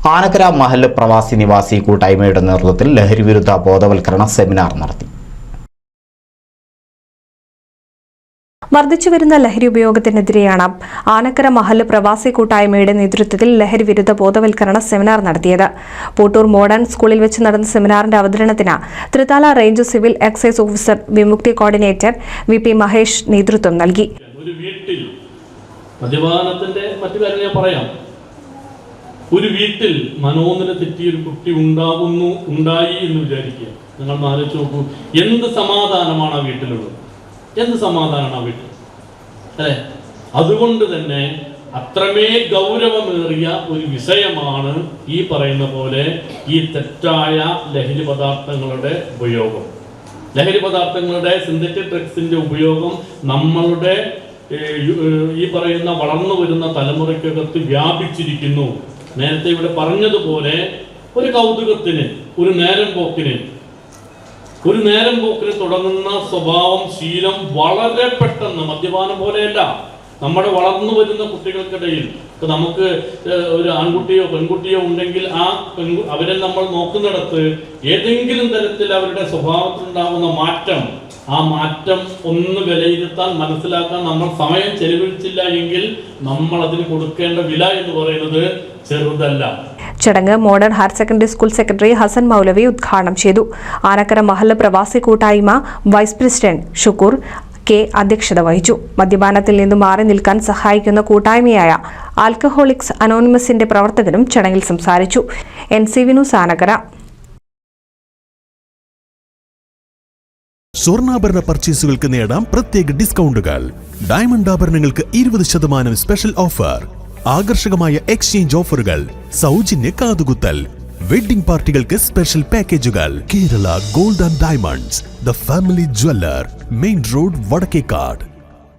ആനക്കര മഹല്ല് പ്രവാസി നിവാസി കൂട്ടായ്മയുടെ നേതൃത്വത്തിൽ ലഹരിവിരുദ്ധ ബോധവൽക്കരണ സെമിനാർ നടത്തി. വർദ്ധിച്ചുവരുന്ന ലഹരി ഉപയോഗത്തിനെതിരെയാണ് ആനക്കര മഹല്ല് പ്രവാസി കൂട്ടായ്മയുടെ നേതൃത്വത്തിൽ ലഹരിവിരുദ്ധ ബോധവൽക്കരണ സെമിനാർ നടത്തിയത്. പൂട്ടൂർ മോഡേൺ സ്കൂളിൽ വെച്ച് നടന്ന സെമിനാറിന്റെ അവതരണത്തിന് Thrithala range civil excise officer Vimukthi coordinator VP Mahesh നേതൃത്വം നൽകി. ഒരു വീട്ടിൽ മനോനില തെറ്റിയൊരു കുട്ടി ഉണ്ടായി എന്ന് വിചാരിക്കുക. നിങ്ങൾ ആലോചിച്ച് നോക്കൂ, എന്ത് സമാധാനമാണ് ആ വീട്ടിലുള്ളത്, എന്ത് സമാധാനമാണ് ആ വീട്ടിൽ, അല്ലെ? അതുകൊണ്ട് തന്നെ അത്രമേ ഗൗരവമേറിയ ഒരു വിഷയമാണ് ഈ പറയുന്ന പോലെ ഈ തെറ്റായ ലഹരി പദാർത്ഥങ്ങളുടെ ഉപയോഗം. ലഹരി പദാർത്ഥങ്ങളുടെ സിന്തറ്റിക് ഡ്രഗ്സിന്റെ ഉപയോഗം നമ്മളുടെ ഈ പറയുന്ന വളർന്നു വരുന്ന തലമുറയ്ക്കകത്ത് വ്യാപിച്ചിരിക്കുന്നു. നേരത്തെ ഇവിടെ പറഞ്ഞതുപോലെ ഒരു കൗതുകത്തിന്, ഒരു നേരം പോക്കിന് തുടങ്ങുന്ന സ്വഭാവം, ശീലം വളരെ പെട്ടെന്ന്, മദ്യപാനം പോലെയല്ല, നമ്മുടെ വളർന്നു വരുന്ന കുട്ടികൾക്കിടയിൽ ഇപ്പൊ നമുക്ക് ഒരു ആൺകുട്ടിയോ പെൺകുട്ടിയോ ഉണ്ടെങ്കിൽ അവരെ നമ്മൾ നോക്കുന്നിടത്ത് ഏതെങ്കിലും തരത്തിൽ അവരുടെ സ്വഭാവത്തിലുണ്ടാകുന്ന മാറ്റം, ആ മാറ്റം ഒന്ന് വിലയിരുത്താൻ, മനസ്സിലാക്കാൻ നമ്മൾ സമയം ചെലവഴിച്ചില്ല എങ്കിൽ നമ്മൾ അതിന് കൊടുക്കേണ്ട വില എന്ന് പറയുന്നത് ചെറുതല്ല. ചടങ്ങ് modern higher secondary school secretary Hasan Moulavi ഉദ്ഘാടനം ചെയ്തു. ആനക്കര മഹല്ല് പ്രവാസി കൂട്ടായ്മ വൈസ് പ്രസിഡന്റ് ഷുക്കൂർ കെ അധ്യക്ഷത വഹിച്ചു. മദ്യപാനത്തിൽ നിന്നും മാറി നിൽക്കാൻ സഹായിക്കുന്ന കൂട്ടായ്മയായ ആൽക്കഹോളിക്സ് അനോണിമസിന്റെ പ്രവർത്തകരും ചടങ്ങിൽ സംസാരിച്ചു. NCV news Anakkara. സ്വർണ്ണാഭരണ പർച്ചേസുകൾക്ക് നേടാം പ്രത്യേക ഡിസ്കൗണ്ടുകൾ. ഡയമണ്ട് ആഭരണങ്ങൾക്ക് 20% സ്പെഷ്യൽ ഓഫർ, ആകർഷകമായ എക്സ്ചേഞ്ച് ഓഫറുകൾ, സൗജന്യ കാതുകുത്തൽ, വെഡിംഗ് പാർട്ടികൾക്ക് സ്പെഷ്യൽ പാക്കേജുകൾ. Kerala gold and diamonds, the family jeweller, main road, Vadakkekad.